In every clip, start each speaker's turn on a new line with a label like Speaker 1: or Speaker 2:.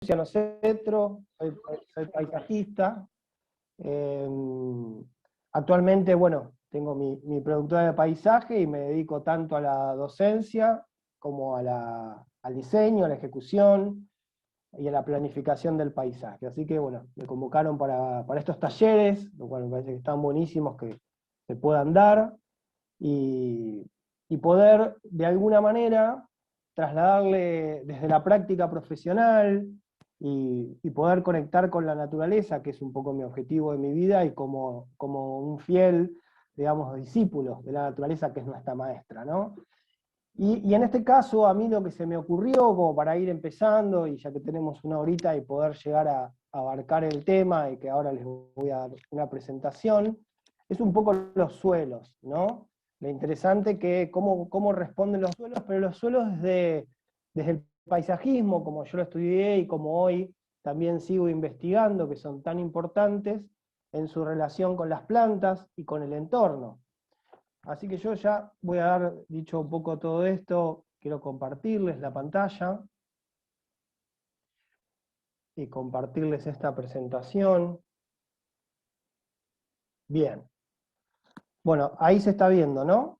Speaker 1: Luciano Cetro, soy paisajista. Actualmente, bueno, tengo mi productora de paisaje y me dedico tanto a la docencia como al diseño, a la ejecución y a la planificación del paisaje. Así que, bueno, me convocaron para estos talleres, lo cual me parece que están buenísimos que se puedan dar, y, y poder, de alguna manera, trasladarle desde la práctica profesional y poder conectar con la naturaleza, que es un poco mi objetivo de mi vida, y como un fiel, digamos, discípulo de la naturaleza, que es nuestra maestra, ¿no? Y en este caso, a mí lo que se me ocurrió, como para ir empezando, y ya que tenemos una horita y poder llegar a abarcar el tema, y que ahora les voy a dar una presentación, es un poco los suelos, ¿no? Lo interesante que cómo responden los suelos, pero los suelos desde el paisajismo, como yo lo estudié y como hoy también sigo investigando, que son tan importantes en su relación con las plantas y con el entorno. Así que yo ya voy a dar, dicho un poco todo esto, quiero compartirles la pantalla y compartirles esta presentación. Bien. Bueno, ahí se está viendo, ¿no?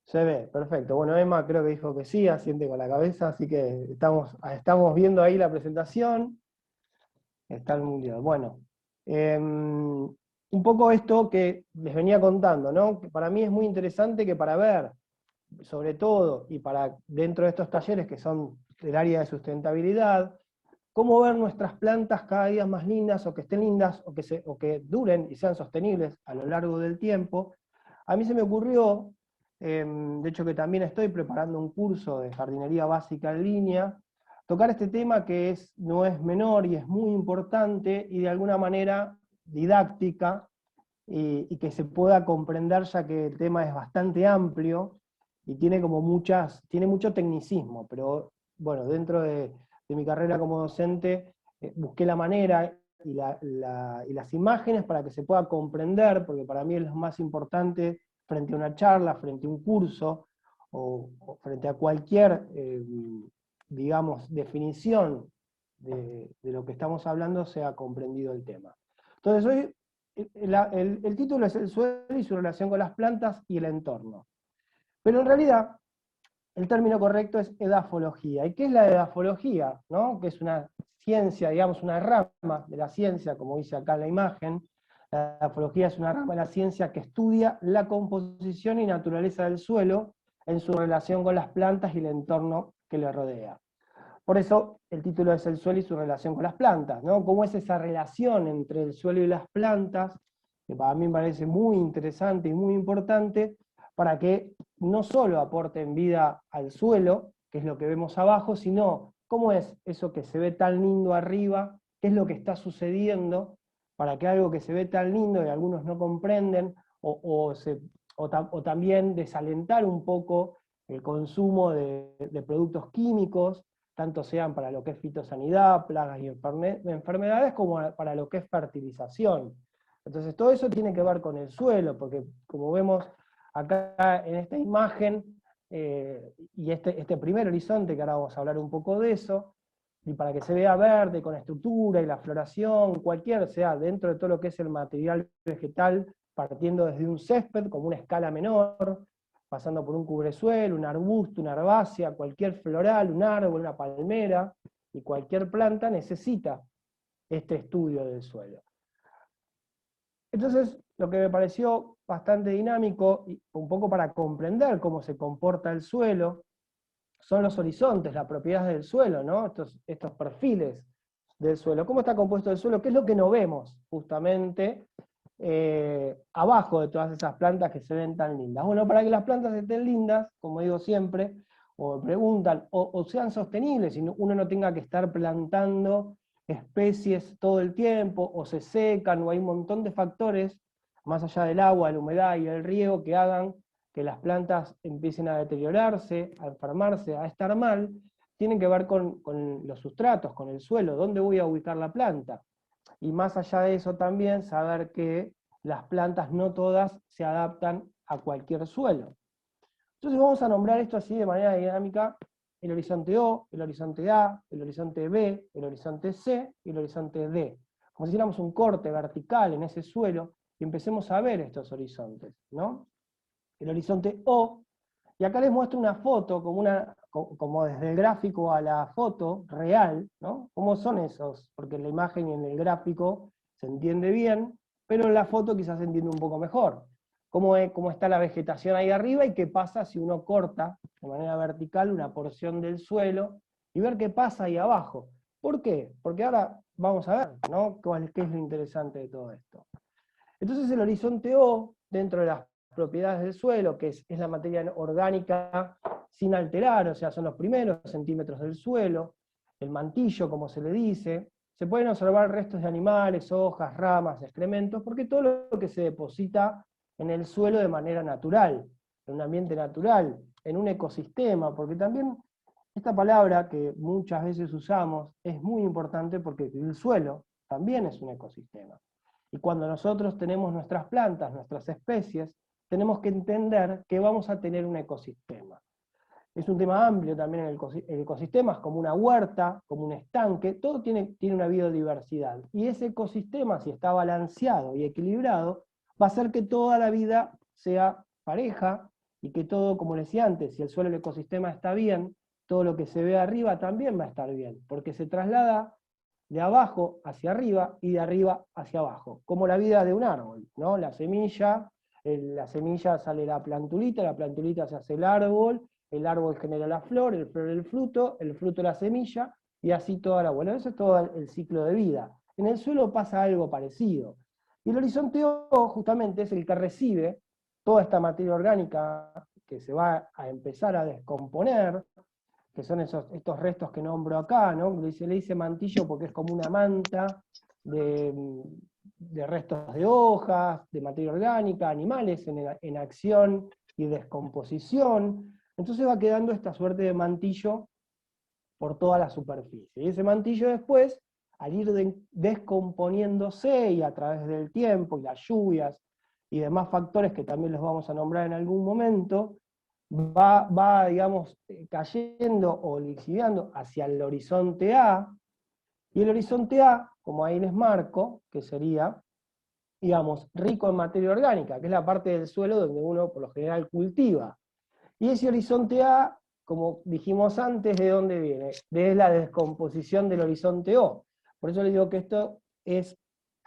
Speaker 1: Se ve, perfecto. Bueno, Emma creo que dijo que sí, asiente con la cabeza, así que estamos viendo ahí la presentación. Está el mundial. Bueno, un poco esto que les venía contando, ¿no? Que para mí es muy interesante que para ver, sobre todo, y para dentro de estos talleres que son del área de sustentabilidad, cómo ver nuestras plantas cada día más lindas, o que estén lindas, o que duren y sean sostenibles a lo largo del tiempo. A mí se me ocurrió, de hecho que también estoy preparando un curso de jardinería básica en línea, tocar este tema que no es menor y es muy importante y de alguna manera didáctica, y que se pueda comprender, ya que el tema es bastante amplio y tiene tiene mucho tecnicismo, pero bueno, dentro de mi carrera como docente, busqué la manera y las imágenes para que se pueda comprender, porque para mí es lo más importante frente a una charla, frente a un curso, o frente a cualquier, digamos, definición de lo que estamos hablando, sea comprendido el tema. Entonces hoy el título es el suelo y su relación con las plantas y el entorno. Pero en realidad el término correcto es edafología. ¿Y qué es la edafología? ¿No? Que es una ciencia, digamos, una rama de la ciencia, como dice acá en la imagen. La edafología es una rama de la ciencia que estudia la composición y naturaleza del suelo en su relación con las plantas y el entorno que le rodea. Por eso el título es el suelo y su relación con las plantas, ¿no? ¿Cómo es esa relación entre el suelo y las plantas? Que para mí me parece muy interesante y muy importante, para que no solo aporten vida al suelo, que es lo que vemos abajo, sino cómo es eso que se ve tan lindo arriba, qué es lo que está sucediendo, para que algo que se ve tan lindo y algunos no comprenden, o también desalentar un poco el consumo de productos químicos, tanto sean para lo que es fitosanidad, plagas y enfermedades, como para lo que es fertilización. Entonces todo eso tiene que ver con el suelo, porque como vemos acá en esta imagen, y este primer horizonte, que ahora vamos a hablar un poco de eso, y para que se vea verde, con estructura y la floración, sea dentro de todo lo que es el material vegetal, partiendo desde un césped como una escala menor, pasando por un cubresuelo, un arbusto, una herbácea, cualquier floral, un árbol, una palmera, y cualquier planta necesita este estudio del suelo. Entonces, lo que me pareció bastante dinámico, y un poco para comprender cómo se comporta el suelo, son los horizontes, las propiedades del suelo, ¿no? Estos perfiles del suelo. ¿Cómo está compuesto el suelo? ¿Qué es lo que no vemos justamente abajo de todas esas plantas que se ven tan lindas? Bueno, para que las plantas estén lindas, como digo siempre, o me preguntan, o sean sostenibles, y uno no tenga que estar plantando especies todo el tiempo, o se secan, o hay un montón de factores, más allá del agua, la humedad y el riego, que hagan que las plantas empiecen a deteriorarse, a enfermarse, a estar mal, tienen que ver con los sustratos, con el suelo, dónde voy a ubicar la planta. Y más allá de eso también, saber que las plantas no todas se adaptan a cualquier suelo. Entonces vamos a nombrar esto así de manera dinámica, el horizonte O, el horizonte A, el horizonte B, el horizonte C y el horizonte D. Como si hiciéramos un corte vertical en ese suelo y empecemos a ver estos horizontes, ¿no? El horizonte O, y acá les muestro una foto, como desde el gráfico a la foto real, ¿no? ¿Cómo son esos? Porque en la imagen y en el gráfico se entiende bien, pero en la foto quizás se entiende un poco mejor. Cómo está la vegetación ahí arriba y qué pasa si uno corta de manera vertical una porción del suelo y ver qué pasa ahí abajo. ¿Por qué? Porque ahora vamos a ver, ¿no? ¿Qué es lo interesante de todo esto? Entonces el horizonte O, dentro de las propiedades del suelo, que es la materia orgánica sin alterar, o sea, son los primeros centímetros del suelo, el mantillo, como se le dice, se pueden observar restos de animales, hojas, ramas, excrementos, porque todo lo que se deposita en el suelo de manera natural, en un ambiente natural, en un ecosistema, porque también esta palabra que muchas veces usamos es muy importante porque el suelo también es un ecosistema. Y cuando nosotros tenemos nuestras plantas, nuestras especies, tenemos que entender que vamos a tener un ecosistema. Es un tema amplio también el ecosistema, es como una huerta, como un estanque, todo tiene una biodiversidad. Y ese ecosistema, si está balanceado y equilibrado, va a hacer que toda la vida sea pareja y que todo, como decía antes, si el suelo del ecosistema está bien, todo lo que se ve arriba también va a estar bien, porque se traslada de abajo hacia arriba y de arriba hacia abajo, como la vida de un árbol, ¿no? La semilla sale la plantulita se hace el árbol genera la flor el fruto la semilla, y así toda la bueno, eso es todo el ciclo de vida. En el suelo pasa algo parecido. Y el horizonte O justamente es el que recibe toda esta materia orgánica que se va a empezar a descomponer, que son estos restos que nombro acá, ¿no? Se le dice mantillo porque es como una manta de restos de hojas, de materia orgánica, animales en acción y descomposición. Entonces va quedando esta suerte de mantillo por toda la superficie. Y ese mantillo después, al ir descomponiéndose y a través del tiempo y las lluvias y demás factores que también los vamos a nombrar en algún momento, va digamos, cayendo o liquidando hacia el horizonte A, y el horizonte A, como ahí les marco, que sería, digamos, rico en materia orgánica, que es la parte del suelo donde uno por lo general cultiva. Y ese horizonte A, como dijimos antes, ¿de dónde viene? De la descomposición del horizonte O. Por eso les digo que esto es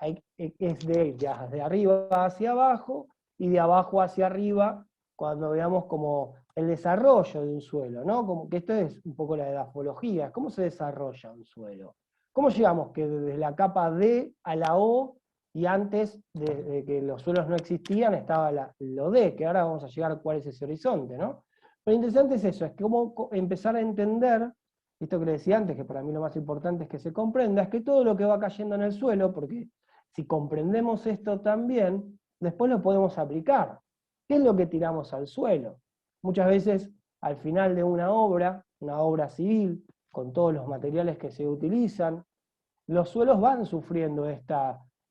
Speaker 1: de arriba hacia abajo, y de abajo hacia arriba, cuando veamos como el desarrollo de un suelo, ¿no? Como que esto es un poco la edafología, ¿cómo se desarrolla un suelo? ¿Cómo llegamos que desde la capa D a la O, y antes de que los suelos no existían, estaba lo D, que ahora vamos a llegar a cuál es ese horizonte, ¿no? Lo interesante es eso, es cómo empezar a entender, esto que le decía antes, que para mí lo más importante es que se comprenda, es que todo lo que va cayendo en el suelo, porque si comprendemos esto también, después lo podemos aplicar. ¿Qué es lo que tiramos al suelo? Muchas veces, al final de una obra civil, con todos los materiales que se utilizan, los suelos van sufriendo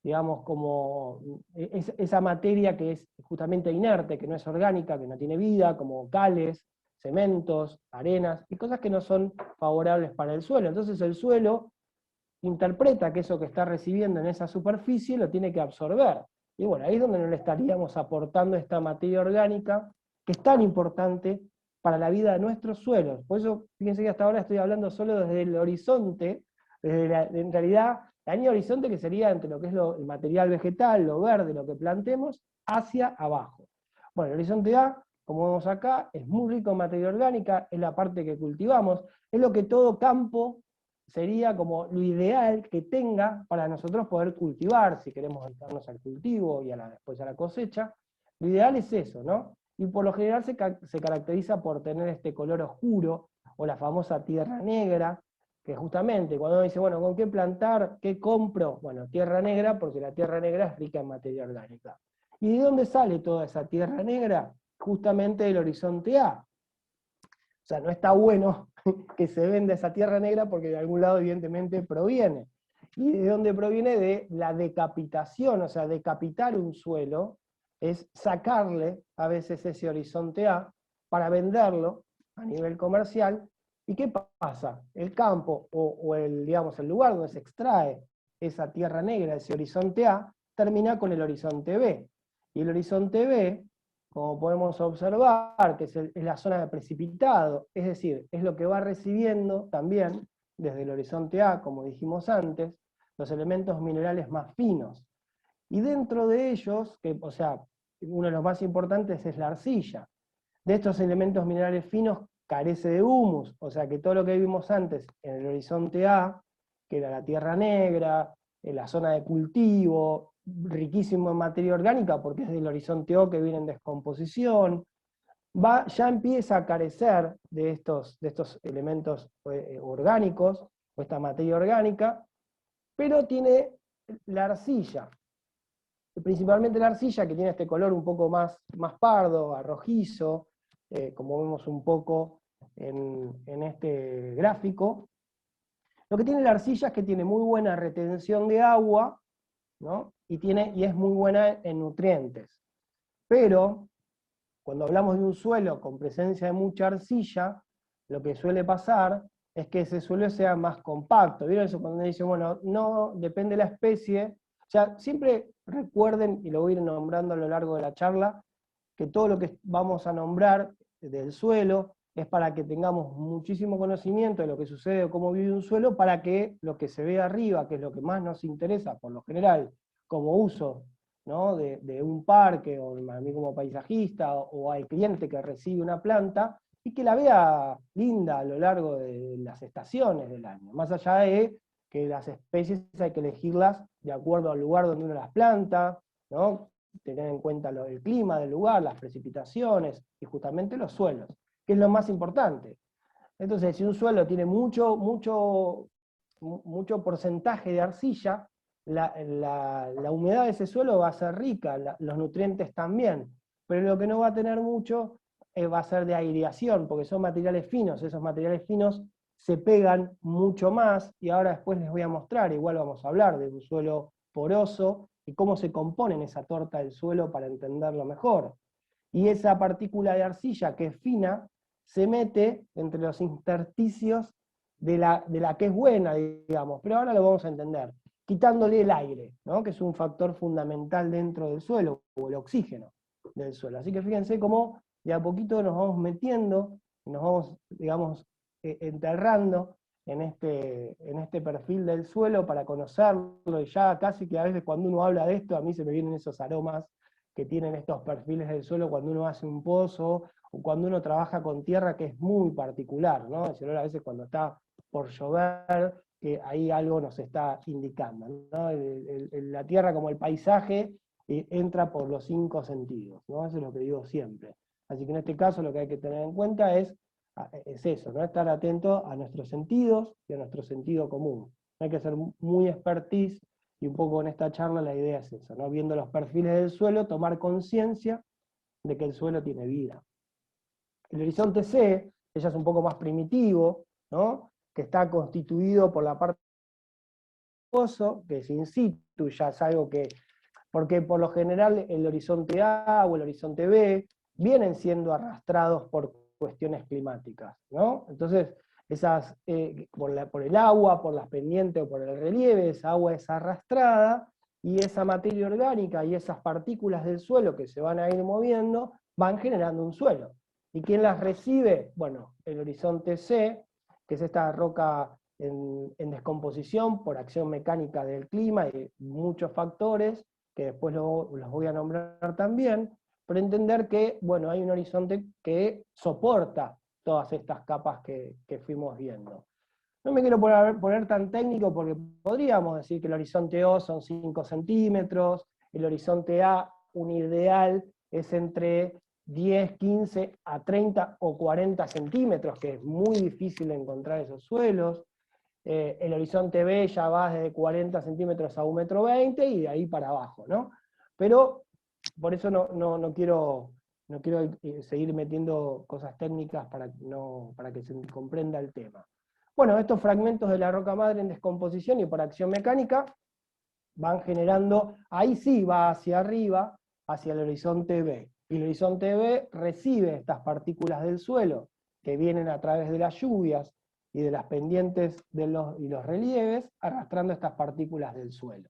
Speaker 1: digamos, como esa materia que es justamente inerte, que no es orgánica, que no tiene vida, como cales, cementos, arenas, y cosas que no son favorables para el suelo. Entonces el suelo interpreta que eso que está recibiendo en esa superficie lo tiene que absorber. Y bueno, ahí es donde no le estaríamos aportando esta materia orgánica, que es tan importante para la vida de nuestros suelos. Por eso, fíjense que hasta ahora estoy hablando solo desde el horizonte, en realidad, la línea horizonte que sería entre lo que es el material vegetal, lo verde, lo que plantemos, hacia abajo. Bueno, el horizonte A, como vemos acá, es muy rico en materia orgánica, es la parte que cultivamos, es lo que todo campo sería como lo ideal que tenga para nosotros poder cultivar, si queremos dedicarnos al cultivo y después a la cosecha. Lo ideal es eso, ¿no? Y por lo general se caracteriza por tener este color oscuro, o la famosa tierra negra, que justamente cuando uno dice, bueno, ¿con qué plantar? ¿Qué compro? Bueno, tierra negra, porque la tierra negra es rica en materia orgánica. ¿Y de dónde sale toda esa tierra negra? Justamente del horizonte A. O sea, no está bueno que se venda esa tierra negra porque de algún lado evidentemente proviene. ¿Y de dónde proviene? De la decapitación, o sea, decapitar un suelo es sacarle a veces ese horizonte A para venderlo a nivel comercial ¿Y qué pasa? El campo o digamos, el lugar donde se extrae esa tierra negra, ese horizonte A, termina con el horizonte B. Y el horizonte B, como podemos observar, que es la zona de precipitado, es decir, es lo que va recibiendo también desde el horizonte A, como dijimos antes, los elementos minerales más finos. Y dentro de ellos, o sea, uno de los más importantes es la arcilla. De estos elementos minerales finos carece de humus, o sea que todo lo que vimos antes en el horizonte A, que era la tierra negra, en la zona de cultivo, riquísimo en materia orgánica porque es del horizonte O que viene en descomposición, ya empieza a carecer de estos elementos orgánicos, o esta materia orgánica, pero tiene la arcilla, principalmente la arcilla, que tiene este color un poco más pardo, arrojizo, como vemos un poco en este gráfico. Lo que tiene la arcilla es que tiene muy buena retención de agua, ¿no? y es muy buena en nutrientes. Pero, cuando hablamos de un suelo con presencia de mucha arcilla, lo que suele pasar es que ese suelo sea más compacto. ¿Vieron eso cuando dicen, bueno, no, depende de la especie? O sea, siempre recuerden, y lo voy a ir nombrando a lo largo de la charla, que todo lo que vamos a nombrar del suelo es para que tengamos muchísimo conocimiento de lo que sucede o cómo vive un suelo, para que lo que se ve arriba, que es lo que más nos interesa por lo general, como uso, ¿no? de un parque, o a mí como paisajista, o al cliente que recibe una planta, y que la vea linda a lo largo de las estaciones del año, más allá de que las especies hay que elegirlas de acuerdo al lugar donde uno las planta, ¿no? Tener en cuenta el clima del lugar, las precipitaciones y justamente los suelos, que es lo más importante. Entonces, si un suelo tiene mucho porcentaje de arcilla, la humedad de ese suelo va a ser rica, los nutrientes también, pero lo que no va a tener mucho va a ser de aireación, porque son materiales finos, esos materiales finos se pegan mucho más, y ahora después les voy a mostrar, igual vamos a hablar de un suelo poroso, y cómo se compone en esa torta del suelo para entenderlo mejor. Y esa partícula de arcilla que es fina, se mete entre los intersticios de la que es buena, digamos, pero ahora lo vamos a entender, quitándole el aire, ¿no? que es un factor fundamental dentro del suelo, o el oxígeno del suelo. Así que fíjense cómo de a poquito nos vamos metiendo, nos vamos, digamos, enterrando en este perfil del suelo para conocerlo, y ya casi que a veces cuando uno habla de esto, a mí se me vienen esos aromas que tienen estos perfiles del suelo cuando uno hace un pozo, o cuando uno trabaja con tierra, que es muy particular, ¿no? El olor a veces cuando está por llover, que ahí algo nos está indicando, ¿no? La tierra como el paisaje entra por los 5 sentidos, ¿no? Eso es lo que digo siempre. Así que en este caso lo que hay que tener en cuenta es eso, ¿no? Estar atento a nuestros sentidos y a nuestro sentido común. Hay que ser muy expertise, y un poco en esta charla la idea es eso, ¿no? Viendo los perfiles del suelo, tomar conciencia de que el suelo tiene vida. El horizonte C, que ya es un poco más primitivo, ¿no? que está constituido por la parte del pozo, que es in situ, ya es algo que, porque por lo general el horizonte A o el horizonte B vienen siendo arrastrados por cuestiones climáticas, ¿no? Entonces, por el agua, por las pendientes o por el relieve, esa agua es arrastrada, y esa materia orgánica y esas partículas del suelo que se van a ir moviendo van generando un suelo. ¿Y quién las recibe? Bueno, el horizonte C, que es esta roca en descomposición por acción mecánica del clima y de muchos factores, que después los voy a nombrar también, pero entender que, bueno, hay un horizonte que soporta todas estas capas que fuimos viendo. No me quiero poner tan técnico, porque podríamos decir que el horizonte O son 5 centímetros, el horizonte A, un ideal, es entre 10, 15 a 30 o 40 centímetros, que es muy difícil encontrar esos suelos. El horizonte B ya va desde 40 centímetros a 1,20 m y de ahí para abajo, ¿no? Pero por eso no quiero seguir metiendo cosas técnicas para que se comprenda el tema. Bueno, estos fragmentos de la roca madre en descomposición y por acción mecánica van generando, ahí sí va hacia arriba, hacia el horizonte B. Y el horizonte B recibe estas partículas del suelo que vienen a través de las lluvias y de las pendientes y los relieves, arrastrando estas partículas del suelo.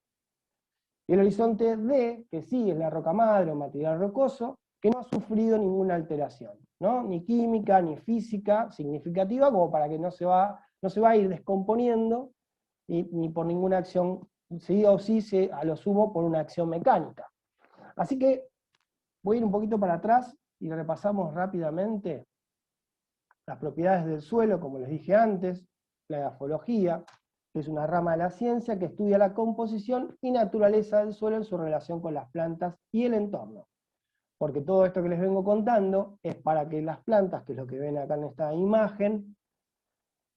Speaker 1: Y el horizonte D, que sí es la roca madre o material rocoso, que no ha sufrido ninguna alteración, ¿no? Ni química, ni física significativa, como para que no se va a ir descomponiendo, ni por ninguna acción, sí o sí, a lo sumo por una acción mecánica. Así que voy a ir un poquito para atrás y repasamos rápidamente las propiedades del suelo, como les dije antes, la edafología, que es una rama de la ciencia que estudia la composición y naturaleza del suelo en su relación con las plantas y el entorno. Porque todo esto que les vengo contando es para que las plantas, que es lo que ven acá en esta imagen,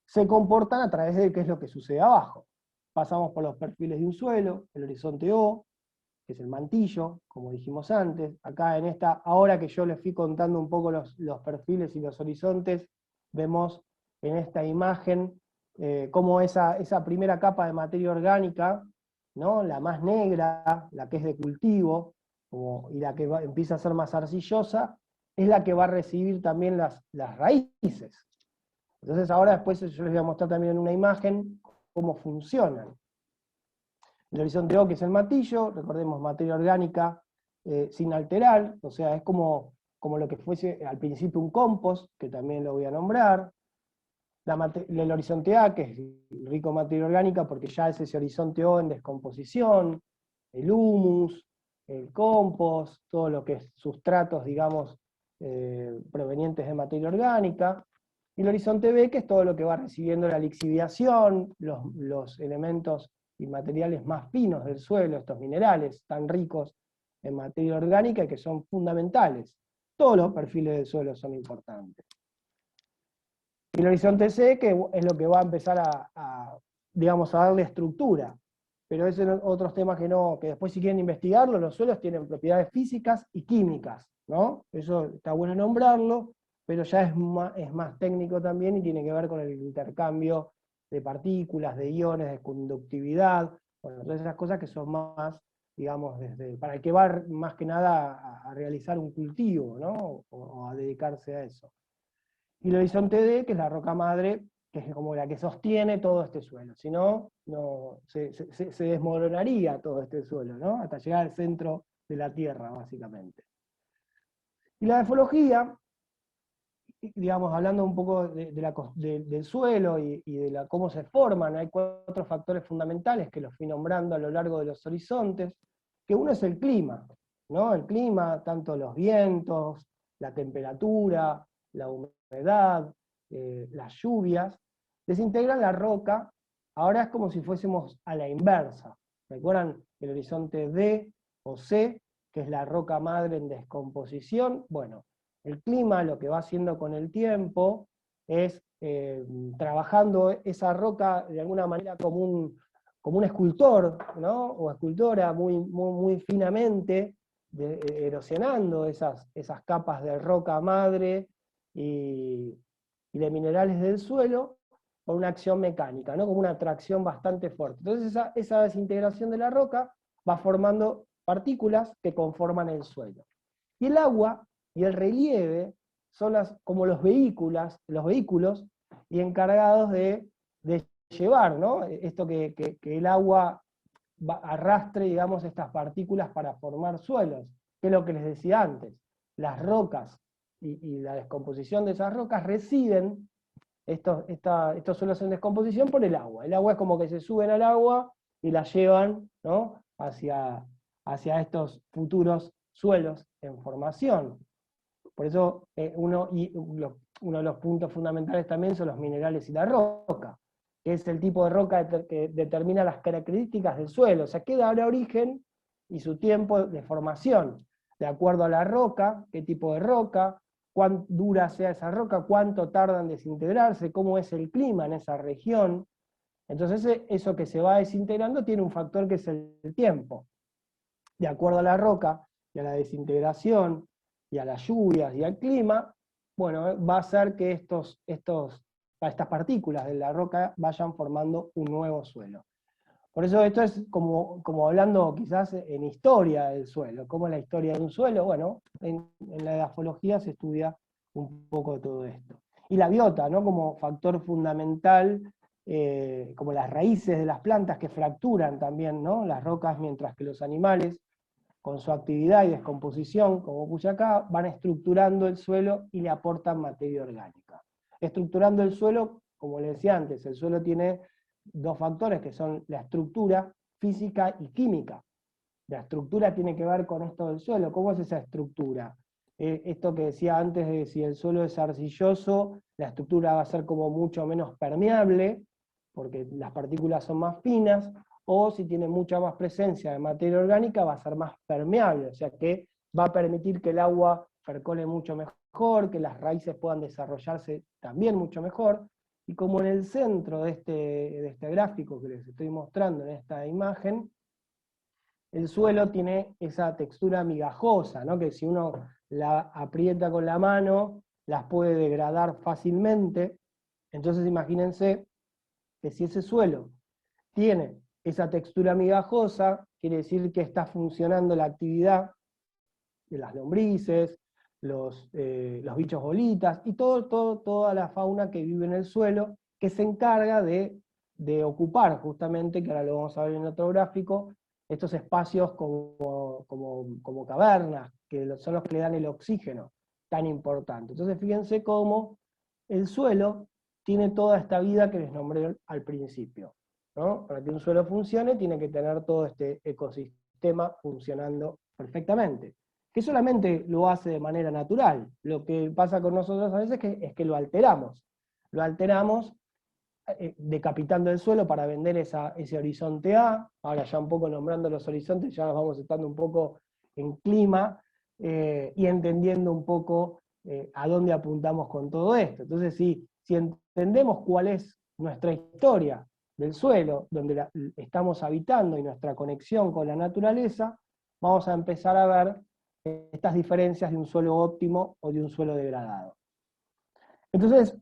Speaker 1: se comportan a través de qué es lo que sucede abajo. Pasamos por los perfiles de un suelo, el horizonte O, que es el mantillo, como dijimos antes. Acá en esta, ahora que yo les fui contando un poco los perfiles y los horizontes, vemos en esta imagen cómo esa primera capa de materia orgánica, ¿no? La más negra, la que es de cultivo, y la que empieza a ser más arcillosa, es la que va a recibir también las raíces. Entonces ahora después yo les voy a mostrar también en una imagen cómo funcionan. El horizonte O, que es el mantillo, recordemos, materia orgánica sin alterar, o sea, es como lo que fuese al principio un compost, que también lo voy a nombrar. El horizonte A, que es rico en materia orgánica, porque ya es ese horizonte O en descomposición, el humus, el compost, todo lo que es sustratos, digamos, provenientes de materia orgánica. Y el horizonte B, que es todo lo que va recibiendo la lixiviación, los elementos y materiales más finos del suelo, estos minerales tan ricos en materia orgánica y que son fundamentales. Todos los perfiles del suelo son importantes. Y el horizonte C, que es lo que va a empezar digamos, a darle estructura. Pero esos son otros temas que después si quieren investigarlo, los suelos tienen propiedades físicas y químicas, ¿no? Eso está bueno nombrarlo, pero ya es más técnico también y tiene que ver con el intercambio de partículas, de iones, de conductividad, bueno, todas esas cosas que son más, digamos, para el que va más que nada a realizar un cultivo, ¿no? O a dedicarse a eso. Y el horizonte D, que es la roca madre, que es como la que sostiene todo este suelo, si no, se desmoronaría todo este suelo, ¿no? Hasta llegar al centro de la Tierra, básicamente. Y la edafología, digamos, hablando un poco del suelo y de cómo se forman, hay 4 factores fundamentales que los fui nombrando a lo largo de los horizontes, que uno es el clima, ¿no? El clima, tanto los vientos, la temperatura, la humedad, las lluvias, desintegran la roca. Ahora es como si fuésemos a la inversa. ¿Recuerdan el horizonte D o C, que es la roca madre en descomposición? Bueno, el clima lo que va haciendo con el tiempo es trabajando esa roca de alguna manera como un escultor, ¿no? O escultora muy finamente, erosionando esas capas de roca madre y de minerales del suelo por una acción mecánica, ¿no? Como una atracción bastante fuerte. Entonces esa desintegración de la roca va formando partículas que conforman el suelo. Y el agua y el relieve son como los vehículos y encargados de llevar, ¿no? Esto que el agua arrastre, digamos, estas partículas para formar suelos, que es lo que les decía antes. Las rocas y la descomposición de esas rocas reciben estos suelos en descomposición por el agua. El agua es como que se suben al agua y la llevan, ¿no? hacia estos futuros suelos en formación. Por eso uno de los puntos fundamentales también son los minerales y la roca, que es el tipo de roca que determina las características del suelo, o sea, qué dará origen y su tiempo de formación, de acuerdo a la roca, qué tipo de roca, cuán dura sea esa roca, cuánto tarda en desintegrarse, cómo es el clima en esa región. Entonces eso que se va desintegrando tiene un factor que es el tiempo. De acuerdo a la roca y a la desintegración y a las lluvias y al clima, bueno, va a hacer que estas partículas de la roca vayan formando un nuevo suelo. Por eso esto es como hablando quizás en historia del suelo. ¿Cómo es la historia de un suelo? Bueno, en la edafología se estudia un poco de todo esto. Y la biota, ¿no? Como factor fundamental, como las raíces de las plantas que fracturan también, ¿no? Las rocas, mientras que los animales, con su actividad y descomposición, como puse acá, van estructurando el suelo y le aportan materia orgánica. Estructurando el suelo, como les decía antes, el suelo tiene dos factores que son la estructura física y química. La estructura tiene que ver con esto del suelo. ¿Cómo es esa estructura? Esto que decía antes de si el suelo es arcilloso, la estructura va a ser como mucho menos permeable, porque las partículas son más finas, o si tiene mucha más presencia de materia orgánica, va a ser más permeable, o sea que va a permitir que el agua percole mucho mejor, que las raíces puedan desarrollarse también mucho mejor, y como en el centro de este gráfico que les estoy mostrando en esta imagen, el suelo tiene esa textura migajosa, ¿no? Que si uno la aprieta con la mano, las puede degradar fácilmente. Entonces imagínense que si ese suelo tiene esa textura migajosa, quiere decir que está funcionando la actividad de las lombrices, los bichos bolitas, y toda la fauna que vive en el suelo, que se encarga de ocupar justamente, que ahora lo vamos a ver en otro gráfico, estos espacios como cavernas, que son los que le dan el oxígeno tan importante. Entonces fíjense cómo el suelo tiene toda esta vida que les nombré al principio, ¿no? Para que un suelo funcione tiene que tener todo este ecosistema funcionando perfectamente, que solamente lo hace de manera natural. Lo que pasa con nosotros a veces es que lo alteramos. Lo alteramos decapitando el suelo para vender ese horizonte A. Ahora ya un poco nombrando los horizontes, ya nos vamos estando un poco en clima y entendiendo un poco a dónde apuntamos con todo esto. Entonces, si entendemos cuál es nuestra historia del suelo, donde estamos habitando y nuestra conexión con la naturaleza, vamos a empezar a ver estas diferencias de un suelo óptimo o de un suelo degradado. Entonces,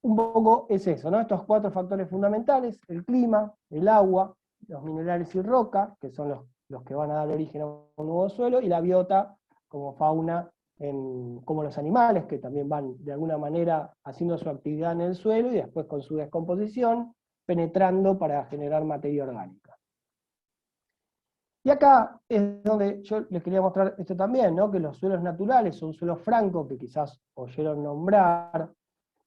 Speaker 1: un poco es eso, ¿no? Estos cuatro factores fundamentales: el clima, el agua, los minerales y roca, que son los que van a dar origen a un nuevo suelo, y la biota como fauna, como los animales, que también van de alguna manera haciendo su actividad en el suelo y después con su descomposición, penetrando para generar materia orgánica. Y acá es donde yo les quería mostrar esto también, ¿no? Que los suelos naturales son suelos francos, que quizás oyeron nombrar.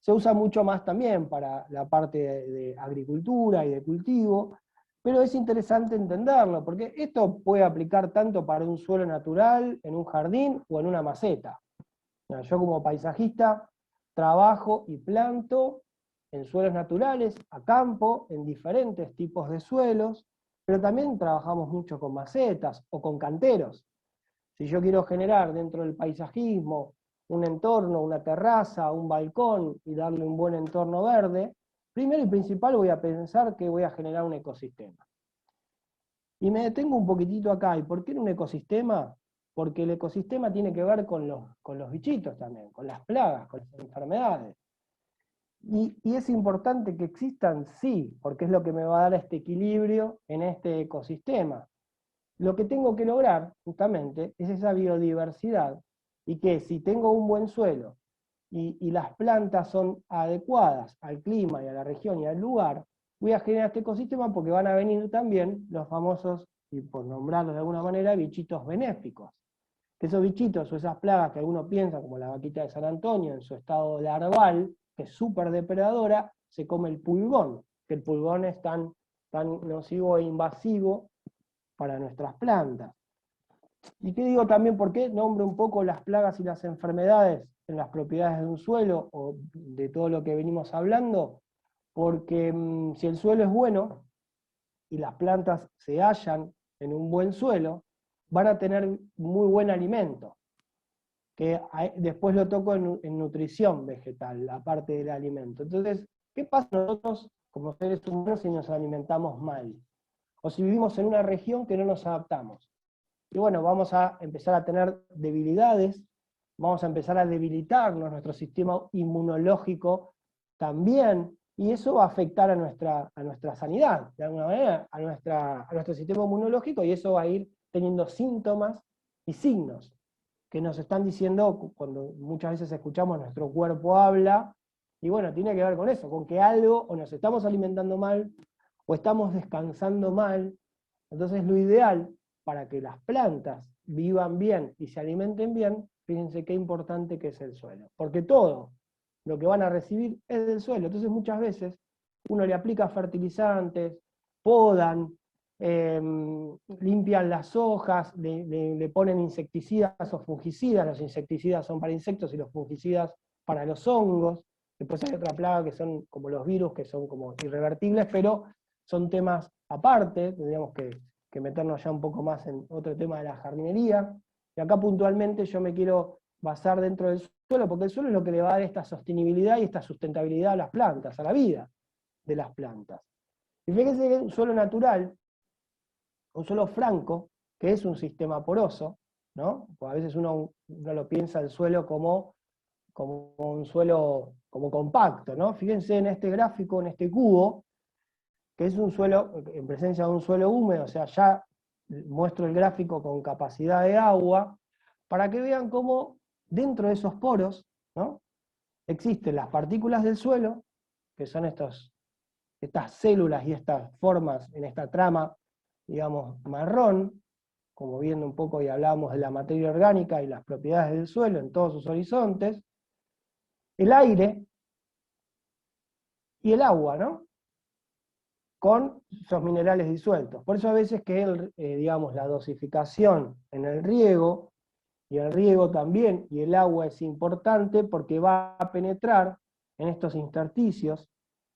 Speaker 1: Se usa mucho más también para la parte de agricultura y de cultivo, pero es interesante entenderlo, porque esto puede aplicar tanto para un suelo natural, en un jardín o en una maceta. Yo como paisajista trabajo y planto en suelos naturales, a campo, en diferentes tipos de suelos, pero también trabajamos mucho con macetas o con canteros. Si yo quiero generar dentro del paisajismo un entorno, una terraza, un balcón y darle un buen entorno verde, primero y principal voy a pensar que voy a generar un ecosistema. Y me detengo un poquitito acá. ¿Y por qué en un ecosistema? Porque el ecosistema tiene que ver con los bichitos también, con las plagas, con las enfermedades. Y es importante que existan, sí, porque es lo que me va a dar este equilibrio en este ecosistema. Lo que tengo que lograr, justamente, es esa biodiversidad, y que si tengo un buen suelo y las plantas son adecuadas al clima y a la región y al lugar, voy a generar este ecosistema porque van a venir también los famosos, y por nombrarlos de alguna manera, bichitos benéficos. Que esos bichitos o esas plagas que algunos piensan, como la vaquita de San Antonio, en su estado larval, que es súper depredadora, se come el pulgón, que el pulgón es tan nocivo e invasivo para nuestras plantas. ¿Y qué digo también? ¿Por qué nombro un poco las plagas y las enfermedades en las propiedades de un suelo o de todo lo que venimos hablando? Porque si el suelo es bueno y las plantas se hallan en un buen suelo, van a tener muy buen alimento, que después lo toco en nutrición vegetal, la parte del alimento. Entonces, ¿qué pasa nosotros como seres humanos si nos alimentamos mal? O si vivimos en una región que no nos adaptamos. Y bueno, vamos a empezar a tener debilidades, vamos a empezar a debilitarnos, nuestro sistema inmunológico también, y eso va a afectar a nuestra sanidad, de alguna manera, a nuestro sistema inmunológico, y eso va a ir teniendo síntomas y signos que nos están diciendo, cuando muchas veces escuchamos nuestro cuerpo habla, Y bueno, tiene que ver con eso, con que algo, o nos estamos alimentando mal, o estamos descansando mal. Entonces lo ideal para que las plantas vivan bien y se alimenten bien, fíjense qué importante que es el suelo. Porque todo lo que van a recibir es del suelo. Entonces muchas veces uno le aplica fertilizantes, podan, limpian las hojas, le ponen insecticidas o fungicidas. Los insecticidas son para insectos y los fungicidas para los hongos. Después hay otra plaga que son como los virus, que son como irrevertibles, pero son temas aparte, tendríamos que meternos ya un poco más en otro tema de la jardinería. Y acá puntualmente yo me quiero basar dentro del suelo, porque el suelo es lo que le va a dar esta sostenibilidad y esta sustentabilidad a las plantas, a la vida de las plantas. Y fíjense que un suelo natural, un suelo franco, que es un sistema poroso, ¿no? Porque a veces uno lo piensa el suelo como un suelo como compacto, ¿no? Fíjense en este gráfico, en este cubo, que es un suelo, en presencia de un suelo húmedo, o sea, ya muestro el gráfico con capacidad de agua, para que vean cómo dentro de esos poros, ¿no?, existen las partículas del suelo, que son estas células y estas formas en esta trama, digamos, marrón, como viendo un poco y hablábamos de la materia orgánica y las propiedades del suelo en todos sus horizontes, el aire y el agua, ¿no?, con esos minerales disueltos. Por eso a veces que digamos, la dosificación en el riego, y el riego también, y el agua es importante porque va a penetrar en estos intersticios,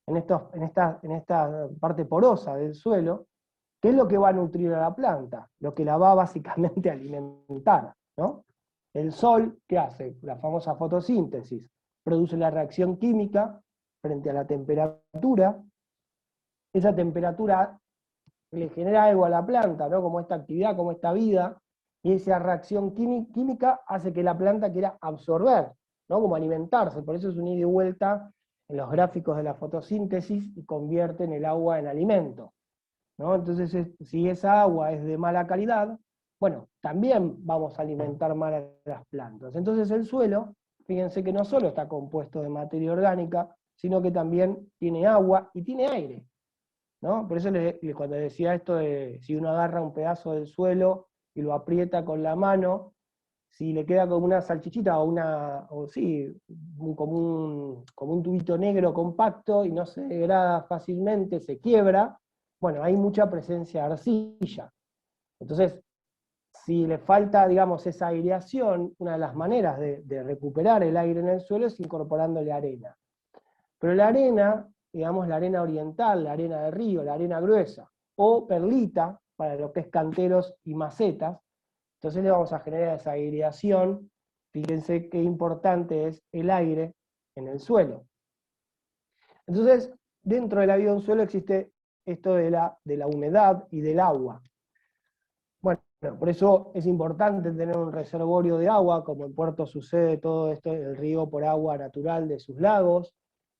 Speaker 1: en esta parte porosa del suelo, que es lo que va a nutrir a la planta, lo que la va básicamente a alimentar, ¿no? El sol, ¿qué hace? La famosa fotosíntesis, produce la reacción química frente a la temperatura. Esa temperatura le genera algo a la planta, ¿no?, como esta actividad, como esta vida, y esa reacción química hace que la planta quiera absorber, ¿no?, como alimentarse. Por eso es un ida y vuelta en los gráficos de la fotosíntesis y convierten el agua en alimento, ¿no? Entonces, si esa agua es de mala calidad, bueno, también vamos a alimentar mal a las plantas. Entonces el suelo, fíjense que no solo está compuesto de materia orgánica, sino que también tiene agua y tiene aire, ¿no? Por eso cuando decía esto de si uno agarra un pedazo del suelo y lo aprieta con la mano, si le queda como una salchichita como un tubito negro compacto y no se degrada fácilmente, se quiebra, bueno, hay mucha presencia de arcilla. Entonces, si le falta, digamos, esa aireación, una de las maneras de recuperar el aire en el suelo es incorporándole arena. Pero la arena, digamos, la arena oriental, la arena de río, la arena gruesa, o perlita, para lo que es canteros y macetas, entonces le vamos a generar esa aireación. Fíjense qué importante es el aire en el suelo. Entonces, dentro de la vida de un suelo existe esto de la humedad y del agua. Bueno, por eso es importante tener un reservorio de agua, como en Puerto sucede todo esto, el riego por agua natural de sus lagos,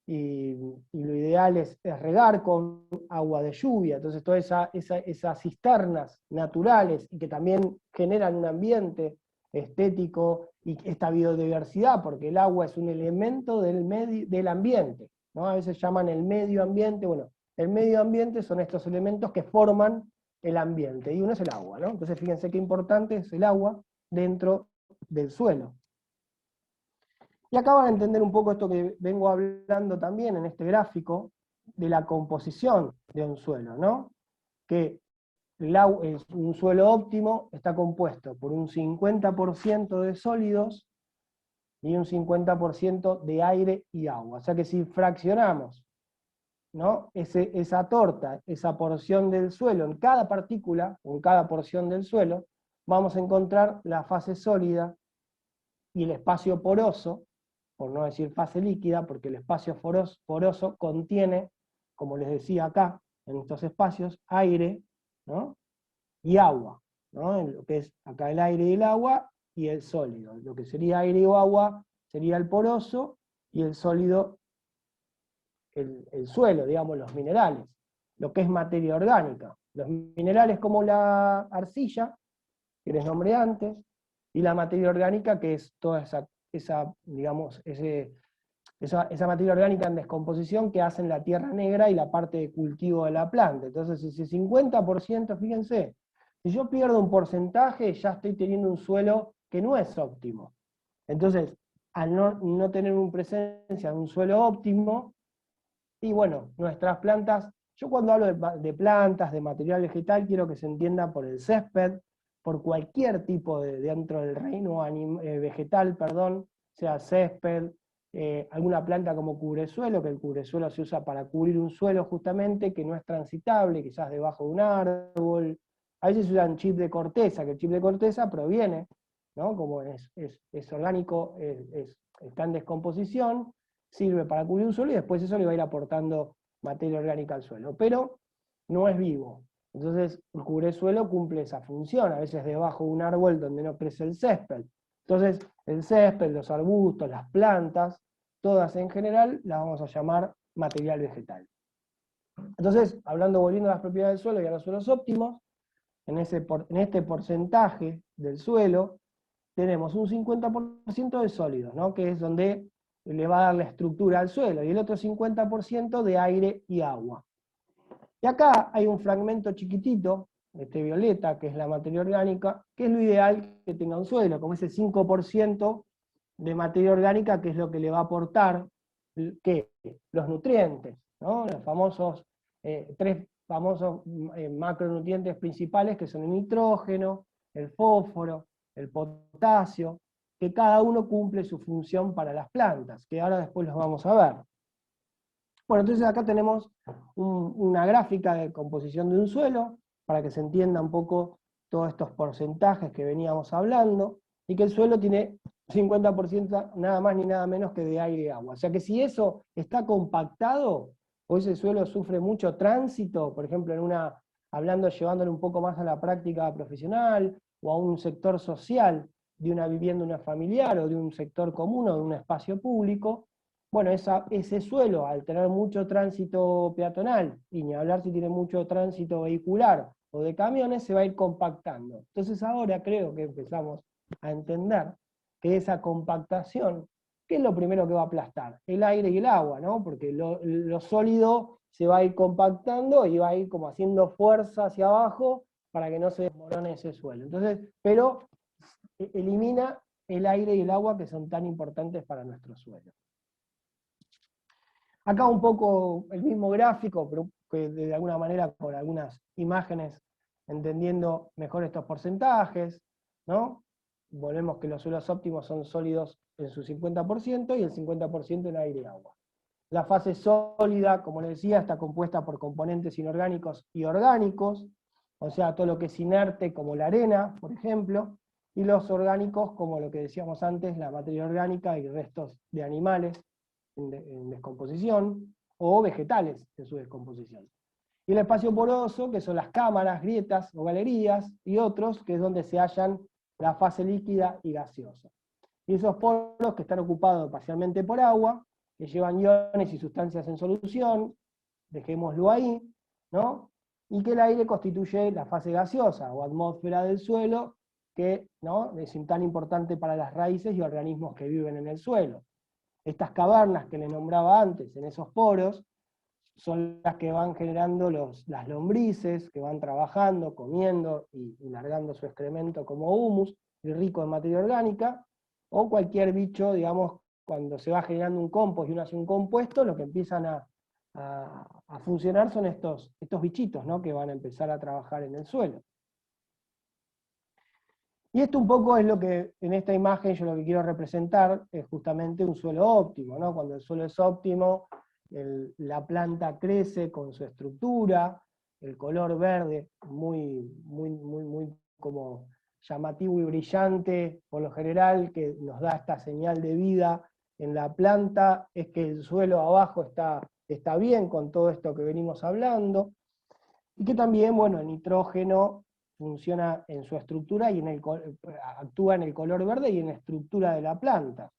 Speaker 1: y lo ideal es regar con agua de lluvia. Entonces todas esas cisternas naturales y que también generan un ambiente estético y esta biodiversidad, porque el agua es un elemento del ambiente, ¿no? A veces llaman el medio ambiente. Bueno, el medio ambiente son estos elementos que forman el ambiente, y uno es el agua, ¿no? Entonces fíjense qué importante es el agua dentro del suelo. Y acá van a entender un poco esto que vengo hablando también en este gráfico, de la composición de un suelo, ¿no? Que un suelo óptimo está compuesto por un 50% de sólidos y un 50% de aire y agua. O sea que si fraccionamos, ¿no?, esa torta, esa porción del suelo en cada partícula, o en cada porción del suelo, vamos a encontrar la fase sólida y el espacio poroso, por no decir fase líquida, porque el espacio poroso contiene, como les decía acá, en estos espacios, aire, ¿no?, y agua, ¿no?, en lo que es acá el aire y el agua, y el sólido. Lo que sería aire o agua sería el poroso, y el sólido el suelo, digamos, los minerales, lo que es materia orgánica. Los minerales como la arcilla, que les nombré antes, y la materia orgánica, que es toda esa digamos, esa materia orgánica en descomposición que hacen la tierra negra y la parte de cultivo de la planta. Entonces, ese 50%, fíjense, si yo pierdo un porcentaje, ya estoy teniendo un suelo que no es óptimo. Entonces, al no tener una presencia de un suelo óptimo, y bueno, nuestras plantas, yo cuando hablo de plantas, de material vegetal, quiero que se entienda por el césped, por cualquier tipo dentro del reino vegetal, perdón, sea césped, alguna planta como cubresuelo, que el cubresuelo se usa para cubrir un suelo justamente que no es transitable, quizás debajo de un árbol. A veces se usan chip de corteza, que el chip de corteza proviene, ¿no? Como es orgánico, está en descomposición, sirve para cubrir un suelo y después eso le va a ir aportando materia orgánica al suelo. Pero no es vivo. Entonces el cubresuelo cumple esa función, a veces debajo de un árbol donde no crece el césped. Entonces el césped, los arbustos, las plantas, todas en general las vamos a llamar material vegetal. Entonces, volviendo a las propiedades del suelo y a los suelos óptimos, en este porcentaje del suelo tenemos un 50% de sólidos, ¿no? Que es donde le va a dar la estructura al suelo, y el otro 50% de aire y agua. Y acá hay un fragmento chiquitito, este violeta, que es la materia orgánica, que es lo ideal que tenga un suelo, como ese 5% de materia orgánica, que es lo que le va a aportar ¿qué? Los nutrientes, ¿no? Los famosos, tres famosos macronutrientes principales, que son el nitrógeno, el fósforo, el potasio, que cada uno cumple su función para las plantas, que ahora después los vamos a ver. Bueno, entonces acá tenemos una gráfica de composición de un suelo, para que se entienda un poco todos estos porcentajes que veníamos hablando, y que el suelo tiene 50% nada más ni nada menos que de aire y agua. O sea que si eso está compactado, o ese suelo sufre mucho tránsito, por ejemplo, llevándole un poco más a la práctica profesional, o a un sector social, de una vivienda una familiar, o de un sector común, o de un espacio público, bueno, ese suelo, al tener mucho tránsito peatonal, y ni hablar si tiene mucho tránsito vehicular o de camiones, se va a ir compactando. Entonces ahora creo que empezamos a entender que esa compactación, ¿qué es lo primero que va a aplastar? El aire y el agua, ¿no? Porque lo sólido se va a ir compactando y va a ir como haciendo fuerza hacia abajo para que no se desmorone ese suelo. Entonces, pero elimina el aire y el agua, que son tan importantes para nuestro suelo. Acá un poco el mismo gráfico, pero que de alguna manera con algunas imágenes, entendiendo mejor estos porcentajes, ¿no? Volvemos que los suelos óptimos son sólidos en su 50% y el 50% en aire y agua. La fase sólida, como les decía, está compuesta por componentes inorgánicos y orgánicos, o sea, todo lo que es inerte, como la arena, por ejemplo, y los orgánicos, como lo que decíamos antes, la materia orgánica y restos de animales en descomposición, o vegetales en su descomposición. Y el espacio poroso, que son las cámaras, grietas o galerías, y otros, que es donde se hallan la fase líquida y gaseosa. Y esos poros que están ocupados parcialmente por agua, que llevan iones y sustancias en solución, dejémoslo ahí, ¿no? Y que el aire constituye la fase gaseosa o atmósfera del suelo, que, ¿no?, es tan importante para las raíces y organismos que viven en el suelo. Estas cavernas que les nombraba antes, en esos poros, son las que van generando las lombrices, que van trabajando, comiendo y largando su excremento como humus, y rico en materia orgánica, o cualquier bicho, digamos, cuando se va generando un compost y uno hace un compuesto, lo que empiezan a funcionar son estos bichitos, ¿no?, que van a empezar a trabajar en el suelo. Y esto un poco es lo que en esta imagen yo lo que quiero representar, es justamente un suelo óptimo, ¿no? Cuando el suelo es óptimo, la planta crece con su estructura, el color verde muy como llamativo y brillante, por lo general, que nos da esta señal de vida en la planta, es que el suelo abajo está bien con todo esto que venimos hablando, y que también, bueno, el nitrógeno funciona en su estructura y actúa en el color verde y en la estructura de la planta.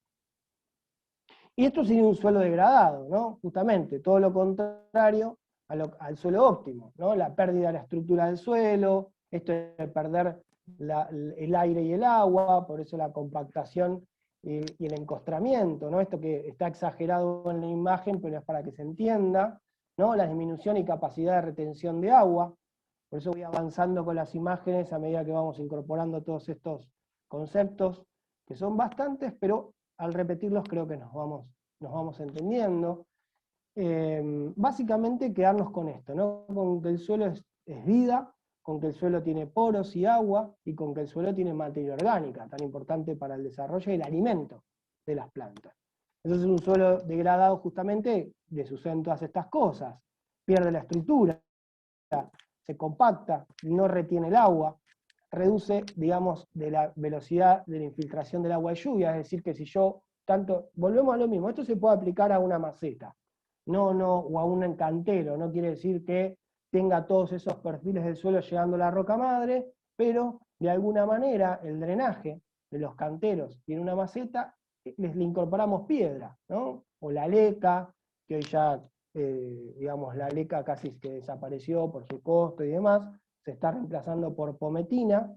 Speaker 1: Y esto sería un suelo degradado, ¿no? Justamente, todo lo contrario al suelo óptimo, ¿no? La pérdida de la estructura del suelo, esto de perder el aire y el agua, por eso la compactación y el encostramiento, ¿no? Esto que está exagerado en la imagen, pero es para que se entienda, ¿no? La disminución y capacidad de retención de agua. Por eso voy avanzando con las imágenes a medida que vamos incorporando todos estos conceptos, que son bastantes, pero al repetirlos creo que nos vamos entendiendo. Básicamente quedarnos con esto, ¿no? Con que el suelo es vida, con que el suelo tiene poros y agua, y con que el suelo tiene materia orgánica, tan importante para el desarrollo y el alimento de las plantas. Entonces un suelo degradado justamente le suceden todas estas cosas, pierde la estructura, se compacta, no retiene el agua, reduce, digamos, de la velocidad de la infiltración del agua de lluvia, es decir, que si yo volvemos a lo mismo, esto se puede aplicar a una maceta, o a un cantero, no quiere decir que tenga todos esos perfiles del suelo llegando a la roca madre, pero de alguna manera el drenaje de los canteros y en una maceta le incorporamos piedra, ¿no? O la leca, que hoy ya, digamos, la leca casi que desapareció por su costo y demás, se está reemplazando por pometina,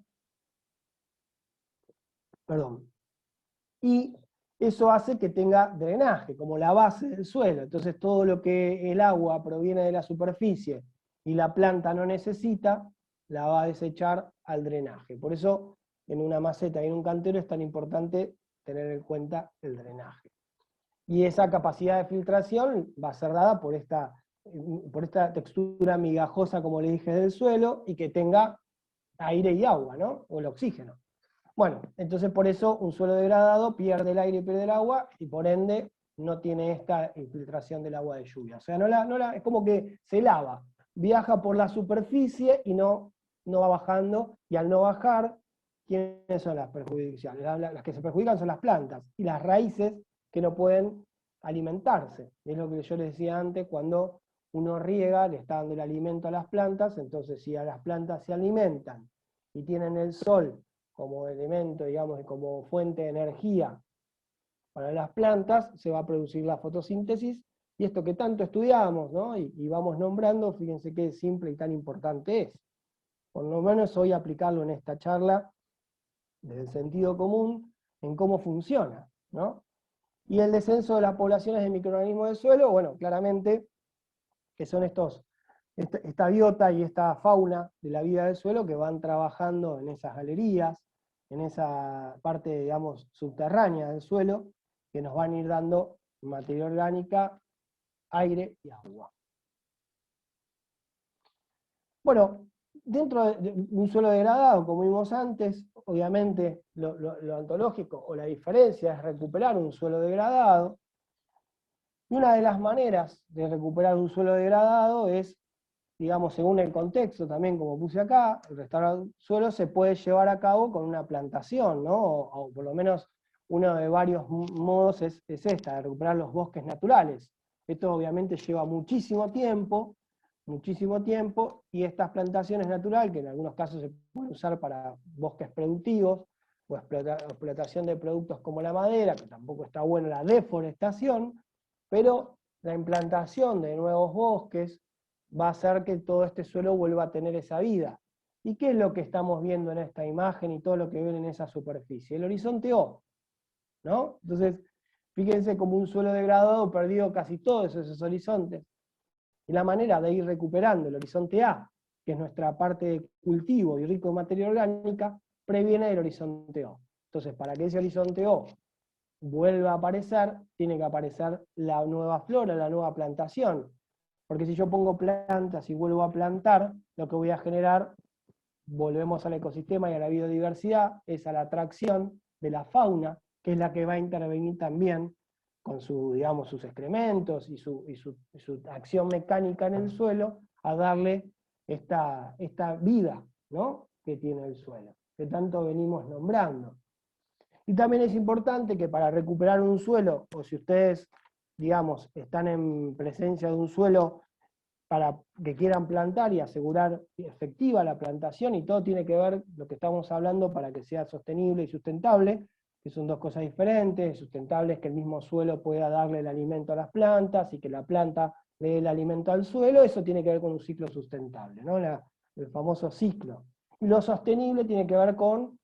Speaker 1: y eso hace que tenga drenaje, como la base del suelo. Entonces todo lo que el agua proviene de la superficie y la planta no necesita, la va a desechar al drenaje. Por eso en una maceta y en un cantero es tan importante tener en cuenta el drenaje. Y esa capacidad de filtración va a ser dada por esta textura migajosa, como le dije, del suelo, y que tenga aire y agua, ¿no? O el oxígeno. Bueno, entonces por eso un suelo degradado pierde el aire y pierde el agua, y por ende no tiene esta infiltración del agua de lluvia. O sea, es como que se lava, viaja por la superficie y no va bajando, y al no bajar, ¿quiénes son las perjudiciales? Las que se perjudican son las plantas, y las raíces que no pueden alimentarse. Es lo que yo les decía antes, cuando uno riega, le está dando el alimento a las plantas, entonces si a las plantas se alimentan y tienen el sol como elemento, digamos, como fuente de energía para las plantas, se va a producir la fotosíntesis, y esto que tanto estudiamos, ¿no? y vamos nombrando, fíjense qué simple y tan importante es. Por lo menos hoy aplicarlo en esta charla, desde el sentido común, en cómo funciona, ¿no? Y el descenso de las poblaciones de microorganismos del suelo, bueno, claramente, que son esta biota y esta fauna de la vida del suelo que van trabajando en esas galerías, en esa parte, digamos, subterránea del suelo, que nos van a ir dando materia orgánica, aire y agua. Bueno, dentro de un suelo degradado, como vimos antes, obviamente lo ontológico o la diferencia es recuperar un suelo degradado. Y una de las maneras de recuperar un suelo degradado es, digamos, según el contexto también, como puse acá, el restaurar un suelo se puede llevar a cabo con una plantación, ¿no? O por lo menos uno de varios modos es esta, de recuperar los bosques naturales. Esto obviamente lleva muchísimo tiempo, y estas plantaciones naturales, que en algunos casos se pueden usar para bosques productivos, o explotación de productos como la madera, que tampoco está buena la deforestación, pero la implantación de nuevos bosques va a hacer que todo este suelo vuelva a tener esa vida. ¿Y qué es lo que estamos viendo en esta imagen y todo lo que ven en esa superficie? El horizonte O, ¿no? Entonces, fíjense como un suelo degradado perdió casi todos esos horizontes. Y la manera de ir recuperando el horizonte A, que es nuestra parte de cultivo y rico en materia orgánica, previene del horizonte O. Entonces, para que ese horizonte O vuelva a aparecer, tiene que aparecer la nueva flora, la nueva plantación. Porque si yo pongo plantas y vuelvo a plantar, lo que voy a generar, volvemos al ecosistema y a la biodiversidad, es a la atracción de la fauna, que es la que va a intervenir también con digamos, sus excrementos y su acción mecánica en el suelo, a darle esta vida, ¿no?, que tiene el suelo, que tanto venimos nombrando. Y también es importante que para recuperar un suelo, o si ustedes, digamos, están en presencia de un suelo para que quieran plantar y asegurar efectiva la plantación, y todo tiene que ver lo que estamos hablando para que sea sostenible y sustentable, que son dos cosas diferentes. Sustentable es que el mismo suelo pueda darle el alimento a las plantas, y que la planta le dé el alimento al suelo. Eso tiene que ver con un ciclo sustentable, ¿no? El famoso ciclo. Y lo sostenible tiene que ver con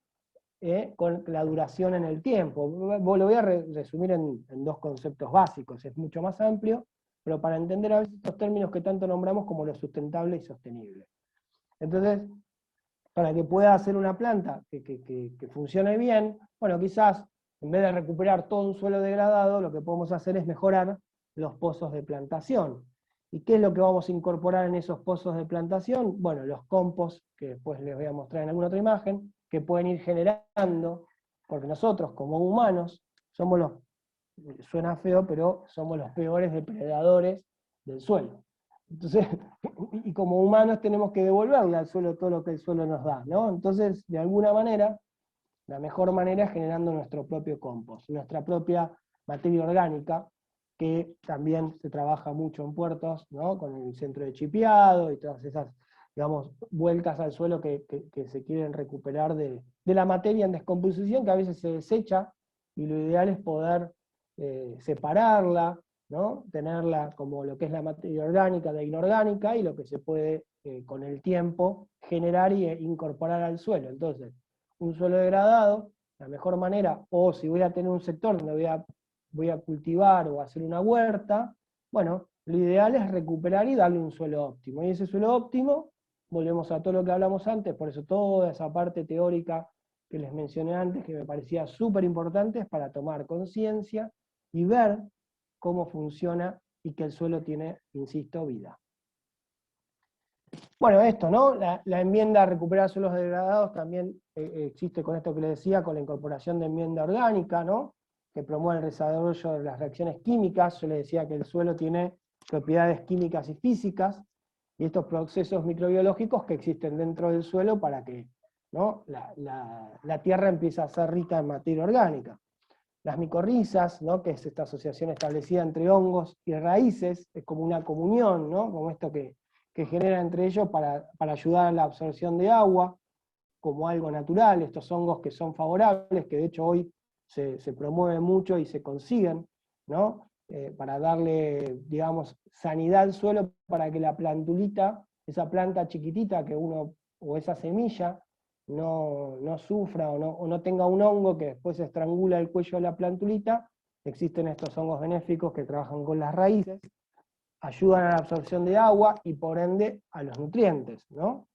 Speaker 1: con la duración en el tiempo. Lo voy a resumir en dos conceptos básicos, es mucho más amplio, pero para entender a veces estos términos que tanto nombramos como lo sustentable y sostenible. Entonces, para que pueda hacer una planta que funcione bien, bueno, quizás en vez de recuperar todo un suelo degradado, lo que podemos hacer es mejorar los pozos de plantación. ¿Y qué es lo que vamos a incorporar en esos pozos de plantación? Bueno, los compost, que después les voy a mostrar en alguna otra imagen, que pueden ir generando, porque nosotros como humanos somos los, suena feo, pero somos los peores depredadores del suelo. Entonces, y como humanos tenemos que devolverle al suelo todo lo que el suelo nos da, ¿no? Entonces, de alguna manera, la mejor manera es generando nuestro propio compost, nuestra propia materia orgánica, que también se trabaja mucho en puertos, ¿no? Con el centro de chipeado y todas esas, digamos, vueltas al suelo que se quieren recuperar de la materia en descomposición, que a veces se desecha, y lo ideal es poder separarla, ¿no? Tenerla como lo que es la materia orgánica de inorgánica, y lo que se puede con el tiempo generar e incorporar al suelo. Entonces, un suelo degradado, la mejor manera, o si voy a tener un sector donde voy a cultivar o hacer una huerta, bueno, lo ideal es recuperar y darle un suelo óptimo. Y ese suelo óptimo, volvemos a todo lo que hablamos antes, por eso toda esa parte teórica que les mencioné antes, que me parecía súper importante, es para tomar conciencia y ver cómo funciona y que el suelo tiene, insisto, vida. Bueno, esto, ¿no? La enmienda a recuperar suelos degradados también existe con esto que les decía, con la incorporación de enmienda orgánica, ¿no? Que promueve el desarrollo de las reacciones químicas. Yo les decía que el suelo tiene propiedades químicas y físicas, y estos procesos microbiológicos que existen dentro del suelo para que, ¿no? la tierra empiece a ser rica en materia orgánica. Las micorrizas, ¿no? Que es esta asociación establecida entre hongos y raíces, es como una comunión, ¿no? Como esto que genera entre ellos para ayudar a la absorción de agua, como algo natural, estos hongos que son favorables, que de hecho hoy se promueven mucho y se consiguen, ¿no? Para darle, digamos, sanidad al suelo, para que la plantulita, esa planta chiquitita que uno, o esa semilla, no sufra o no tenga un hongo que después estrangula el cuello de la plantulita. Existen estos hongos benéficos que trabajan con las raíces, ayudan a la absorción de agua y por ende a los nutrientes, ¿no?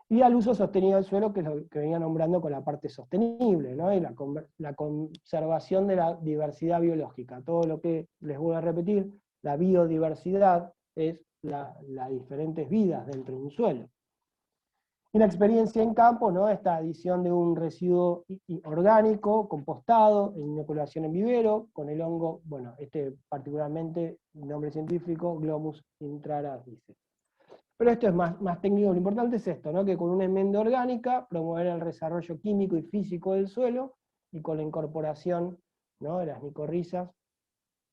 Speaker 1: Y al uso sostenido del suelo, que es lo que venía nombrando con la parte sostenible, ¿no? Y la conservación de la diversidad biológica. Todo lo que les voy a repetir, la biodiversidad es las diferentes vidas dentro de un suelo. Y la experiencia en campo, ¿no? Esta adición de un residuo orgánico, compostado, en inoculación en vivero, con el hongo, bueno, particularmente, nombre científico, Glomus intraras, dice. Pero esto es más técnico, lo importante es esto, ¿no? Que con una enmienda orgánica, promover el desarrollo químico y físico del suelo, y con la incorporación, ¿no? De las micorrizas,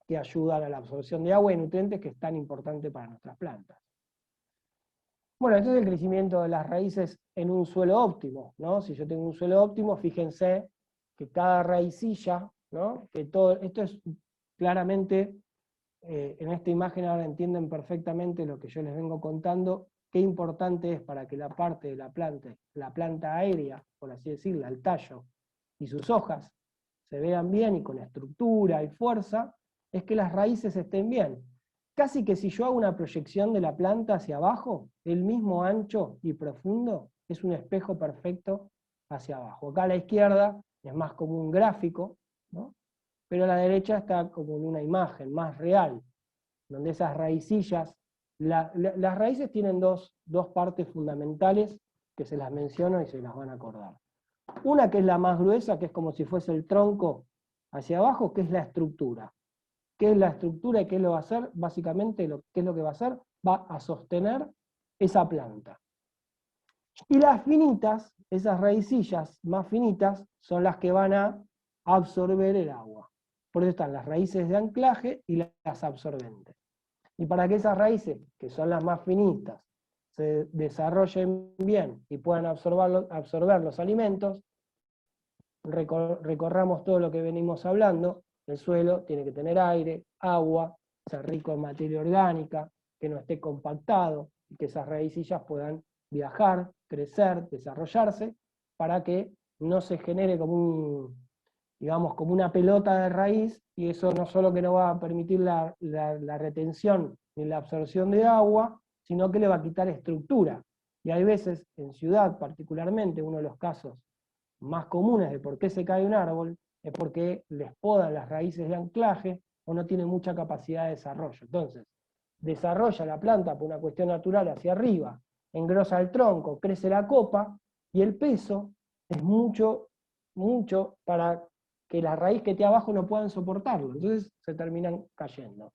Speaker 1: que ayudan a la absorción de agua y nutrientes, que es tan importante para nuestras plantas. Bueno, entonces el crecimiento de las raíces en un suelo óptimo, ¿no? Si yo tengo un suelo óptimo, fíjense que cada raicilla, ¿no? Que todo, esto es claramente, en esta imagen ahora entienden perfectamente lo que yo les vengo contando, qué importante es para que la parte de la planta aérea, por así decirlo, el tallo y sus hojas, se vean bien y con estructura y fuerza, es que las raíces estén bien. Casi que si yo hago una proyección de la planta hacia abajo, el mismo ancho y profundo es un espejo perfecto hacia abajo. Acá a la izquierda es más como un gráfico, ¿no? Pero a la derecha está como en una imagen más real, donde esas raicillas, las raíces tienen dos partes fundamentales que se las menciono y se las van a acordar. Una que es la más gruesa, que es como si fuese el tronco hacia abajo, que es la estructura. ¿Qué es la estructura y qué lo va a hacer? Básicamente, ¿qué es lo que va a hacer? Va a sostener esa planta. Y las finitas, esas raicillas más finitas, son las que van a absorber el agua. Por eso están las raíces de anclaje y las absorbentes. Y para que esas raíces, que son las más finitas, se desarrollen bien y puedan absorber los alimentos, recorramos todo lo que venimos hablando. El suelo tiene que tener aire, agua, ser rico en materia orgánica, que no esté compactado, y que esas raicillas puedan viajar, crecer, desarrollarse, para que no se genere como digamos, como una pelota de raíz, y eso no solo que no va a permitir la retención ni la absorción de agua, sino que le va a quitar estructura. Y hay veces, en ciudad particularmente, uno de los casos más comunes de por qué se cae un árbol, es porque les podan las raíces de anclaje o no tiene mucha capacidad de desarrollo. Entonces, desarrolla la planta por una cuestión natural hacia arriba, engrosa el tronco, crece la copa, y el peso es mucho, mucho para que la raíz que esté abajo no puedan soportarlo, entonces se terminan cayendo.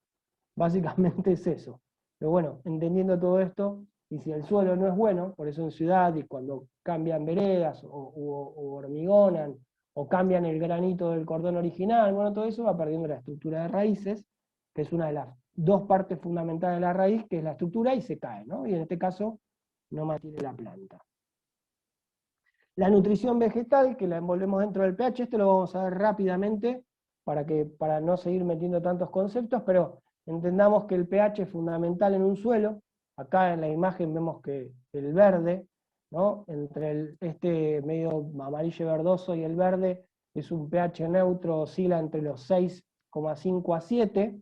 Speaker 1: Básicamente es eso. Pero bueno, entendiendo todo esto, y si el suelo no es bueno, por eso en ciudad, y cuando cambian veredas, o hormigonan, o cambian el granito del cordón original, bueno, todo eso va perdiendo la estructura de raíces, que es una de las dos partes fundamentales de la raíz, que es la estructura, y se cae, ¿no? Y en este caso, no mantiene la planta. La nutrición vegetal, que la envolvemos dentro del pH, esto lo vamos a ver rápidamente, para no seguir metiendo tantos conceptos, pero entendamos que el pH es fundamental en un suelo. Acá en la imagen vemos que el verde, ¿no? Entre este medio amarillo verdoso y el verde, es un pH neutro, oscila entre los 6,5 a 7,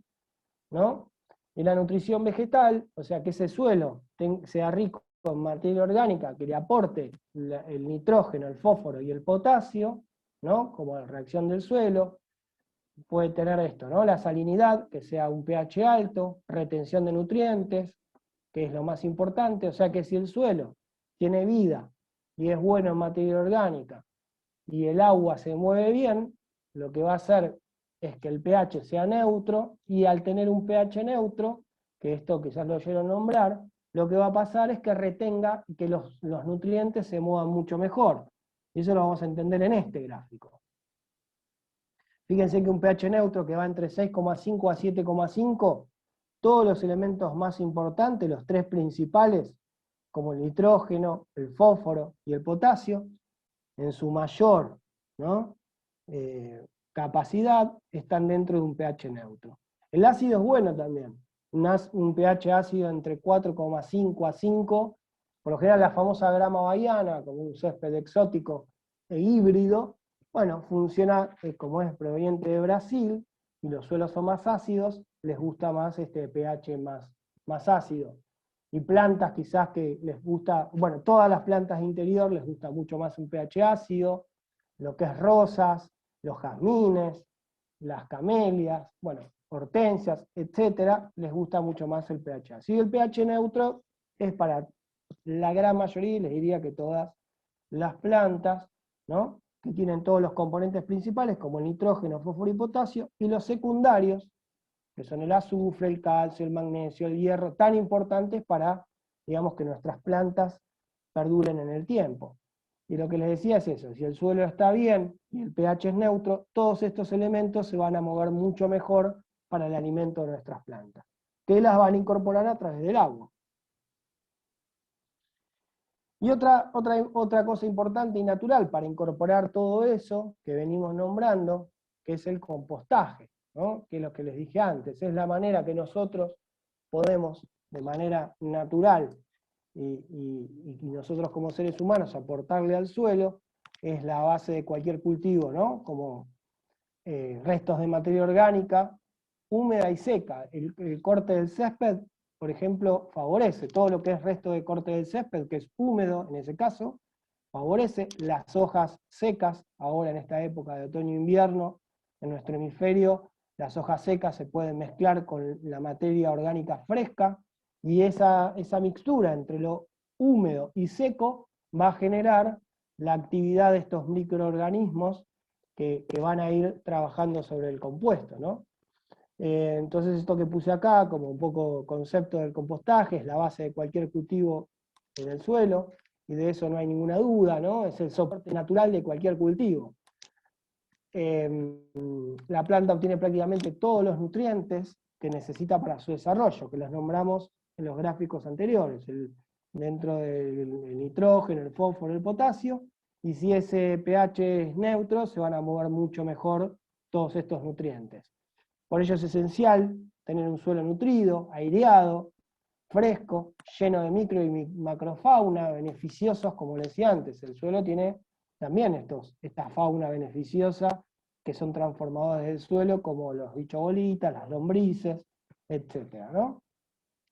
Speaker 1: ¿no? Y la nutrición vegetal, o sea que ese suelo sea rico en materia orgánica que le aporte el nitrógeno, el fósforo y el potasio, ¿no? Como reacción del suelo, puede tener esto, ¿no? La salinidad, que sea un pH alto, retención de nutrientes, que es lo más importante, o sea que si el suelo tiene vida y es bueno en materia orgánica y el agua se mueve bien, lo que va a hacer es que el pH sea neutro, y al tener un pH neutro, que esto quizás lo oyeron nombrar, lo que va a pasar es que retenga y que los nutrientes se muevan mucho mejor. Y eso lo vamos a entender en este gráfico. Fíjense que un pH neutro que va entre 6,5 a 7,5, todos los elementos más importantes, los tres principales, como el nitrógeno, el fósforo y el potasio, en su mayor, ¿no? Capacidad, están dentro de un pH neutro. El ácido es bueno también, un pH ácido entre 4,5 a 5, por lo general la famosa grama bahiana, como un césped exótico e híbrido, bueno, funciona como es proveniente de Brasil, y los suelos son más ácidos, les gusta más este pH más ácido. Y plantas quizás que les gusta, bueno, todas las plantas de interior les gusta mucho más un pH ácido, lo que es rosas, los jazmines, las camelias, bueno, hortensias, etcétera, les gusta mucho más el pH ácido. Y el pH neutro es para la gran mayoría, les diría que todas las plantas, ¿no? Que tienen todos los componentes principales, como el nitrógeno, fósforo y potasio, y los secundarios, que son el azufre, el calcio, el magnesio, el hierro, tan importantes para, digamos, que nuestras plantas perduren en el tiempo. Y lo que les decía es eso, si el suelo está bien y el pH es neutro, todos estos elementos se van a mover mucho mejor para el alimento de nuestras plantas, que las van a incorporar a través del agua. Y otra cosa importante y natural para incorporar todo eso que venimos nombrando, que es el compostaje, ¿no? Que es lo que les dije antes, es la manera que nosotros podemos, de manera natural, y nosotros como seres humanos, aportarle al suelo, es la base de cualquier cultivo, ¿no? Como restos de materia orgánica, húmeda y seca. El corte del césped, por ejemplo, favorece todo lo que es resto de corte del césped, que es húmedo en ese caso, favorece las hojas secas, ahora en esta época de otoño-invierno, en nuestro hemisferio, las hojas secas se pueden mezclar con la materia orgánica fresca, y esa mixtura entre lo húmedo y seco va a generar la actividad de estos microorganismos que van a ir trabajando sobre el compuesto, ¿no? Entonces esto que puse acá, como un poco concepto del compostaje, es la base de cualquier cultivo en el suelo, y de eso no hay ninguna duda, ¿no? Es el soporte natural de cualquier cultivo. La planta obtiene prácticamente todos los nutrientes que necesita para su desarrollo, que los nombramos en los gráficos anteriores, dentro del nitrógeno, el fósforo, el potasio, y si ese pH es neutro, se van a mover mucho mejor todos estos nutrientes. Por ello es esencial tener un suelo nutrido, aireado, fresco, lleno de micro y macrofauna, beneficiosos, como les decía antes. El suelo tiene también esta fauna beneficiosa que son transformadores del suelo, como los bichos bolitas, las lombrices, etcétera, ¿no?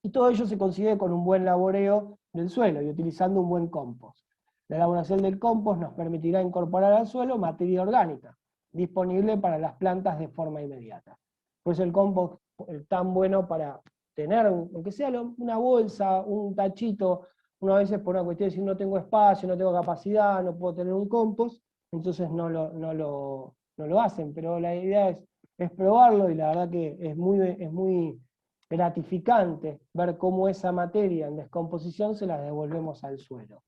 Speaker 1: Y todo ello se consigue con un buen laboreo del suelo y utilizando un buen compost. La elaboración del compost nos permitirá incorporar al suelo materia orgánica, disponible para las plantas de forma inmediata. Por eso el compost es tan bueno para tener, aunque sea una bolsa, un tachito, una vez por una cuestión de decir no tengo espacio, no tengo capacidad, no puedo tener un compost, entonces no lo hacen, pero la idea es probarlo, y la verdad que es muy gratificante ver cómo esa materia en descomposición se la devolvemos al suelo.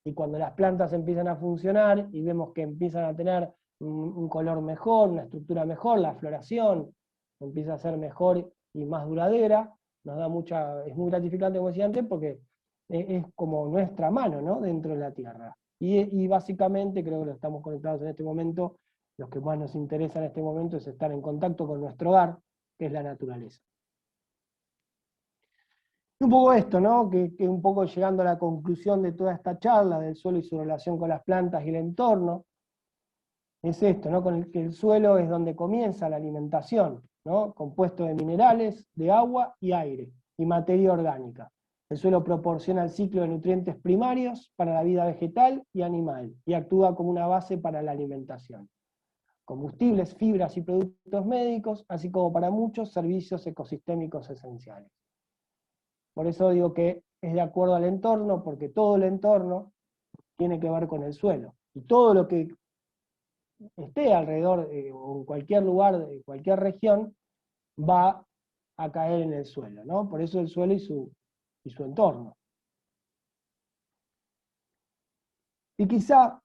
Speaker 1: Y cuando las plantas empiezan a funcionar y vemos que empiezan a tener un color mejor, una estructura mejor, la floración empieza a ser mejor y más duradera, es muy gratificante, como decía antes, porque es como nuestra mano, ¿no?, dentro de la tierra. Y básicamente, creo que lo estamos conectados en este momento, lo que más nos interesa en este momento es estar en contacto con nuestro hogar, que es la naturaleza. Y un poco esto, ¿no?, que un poco llegando a la conclusión de toda esta charla del suelo y su relación con las plantas y el entorno, es esto, ¿no?, con que el suelo es donde comienza la alimentación, ¿no?, compuesto de minerales, de agua y aire, y materia orgánica. El suelo proporciona el ciclo de nutrientes primarios para la vida vegetal y animal, y actúa como una base para la alimentación. Combustibles, fibras y productos médicos, así como para muchos servicios ecosistémicos esenciales. Por eso digo que es de acuerdo al entorno, porque todo el entorno tiene que ver con el suelo. Y todo lo que esté alrededor o en cualquier lugar, de cualquier región, va a caer en el suelo, ¿no? Por eso el suelo y su entorno. Y quizá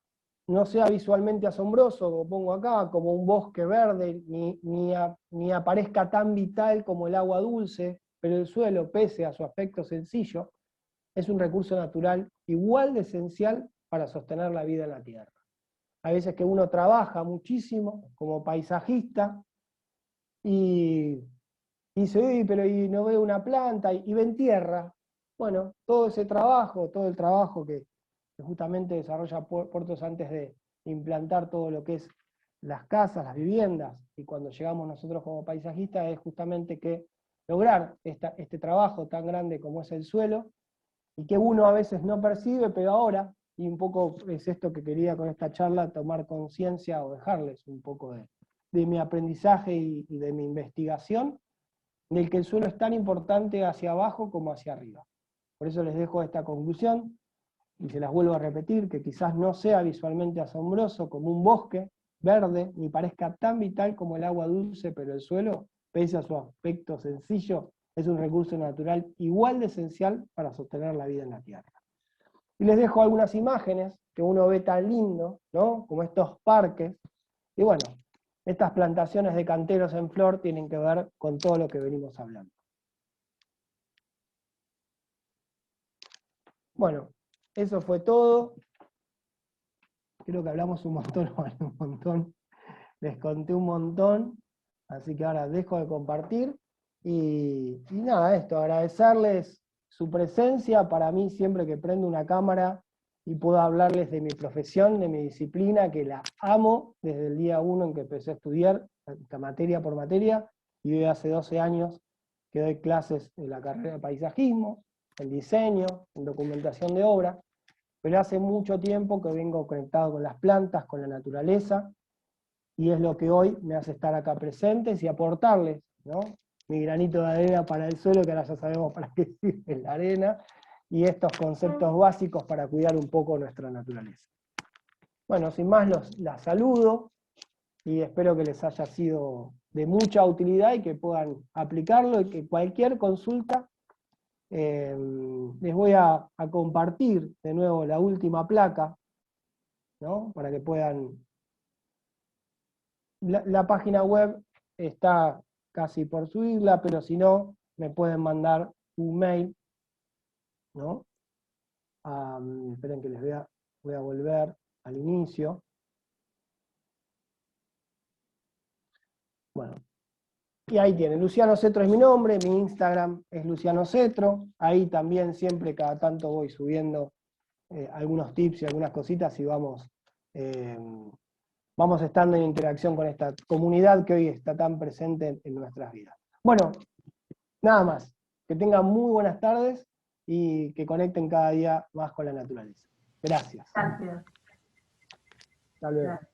Speaker 1: no sea visualmente asombroso, como pongo acá, como un bosque verde, ni aparezca tan vital como el agua dulce, pero el suelo, pese a su aspecto sencillo, es un recurso natural igual de esencial para sostener la vida en la Tierra. Hay veces que uno trabaja muchísimo como paisajista y dice, pero y no veo una planta, y ven tierra. Bueno, todo ese trabajo, todo el trabajo que justamente desarrolla Puertos antes de implantar todo lo que es las casas, las viviendas, y cuando llegamos nosotros como paisajistas, es justamente que lograr este trabajo tan grande como es el suelo, y que uno a veces no percibe, pero ahora, y un poco es esto que quería con esta charla, tomar conciencia o dejarles un poco de mi aprendizaje y de mi investigación, del que el suelo es tan importante hacia abajo como hacia arriba. Por eso les dejo esta conclusión, y se las vuelvo a repetir, que quizás no sea visualmente asombroso como un bosque verde, ni parezca tan vital como el agua dulce, pero el suelo, pese a su aspecto sencillo, es un recurso natural igual de esencial para sostener la vida en la Tierra. Y les dejo algunas imágenes que uno ve tan lindo, ¿no?, como estos parques, y bueno, estas plantaciones de canteros en flor tienen que ver con todo lo que venimos hablando. Bueno, eso fue todo. Creo que hablamos un montón, les conté un montón, así que ahora dejo de compartir. Y nada, esto, agradecerles su presencia. Para mí, siempre que prendo una cámara y puedo hablarles de mi profesión, de mi disciplina, que la amo desde el día 1 en que empecé a estudiar, materia por materia, y hoy hace 12 años que doy clases en la carrera de paisajismo, en diseño, en documentación de obra, pero hace mucho tiempo que vengo conectado con las plantas, con la naturaleza, y es lo que hoy me hace estar acá presentes y aportarles, ¿no?, mi granito de arena para el suelo, que ahora ya sabemos para qué sirve la arena, y estos conceptos básicos para cuidar un poco nuestra naturaleza. Bueno, sin más, las saludo, y espero que les haya sido de mucha utilidad y que puedan aplicarlo, y que cualquier consulta, les voy a compartir de nuevo la última placa, ¿no?, para que puedan... La página web está casi por subirla, pero si no, me pueden mandar un mail, ¿no? Esperen que les voy a volver al inicio. Bueno, y ahí tienen, Luciano Cetro es mi nombre, mi Instagram es Luciano Cetro, ahí también siempre cada tanto voy subiendo algunos tips y algunas cositas y vamos vamos estando en interacción con esta comunidad que hoy está tan presente en nuestras vidas. Bueno, nada más. Que tengan muy buenas tardes y que conecten cada día más con la naturaleza. Gracias.
Speaker 2: Gracias.
Speaker 1: Hasta luego.
Speaker 2: Gracias.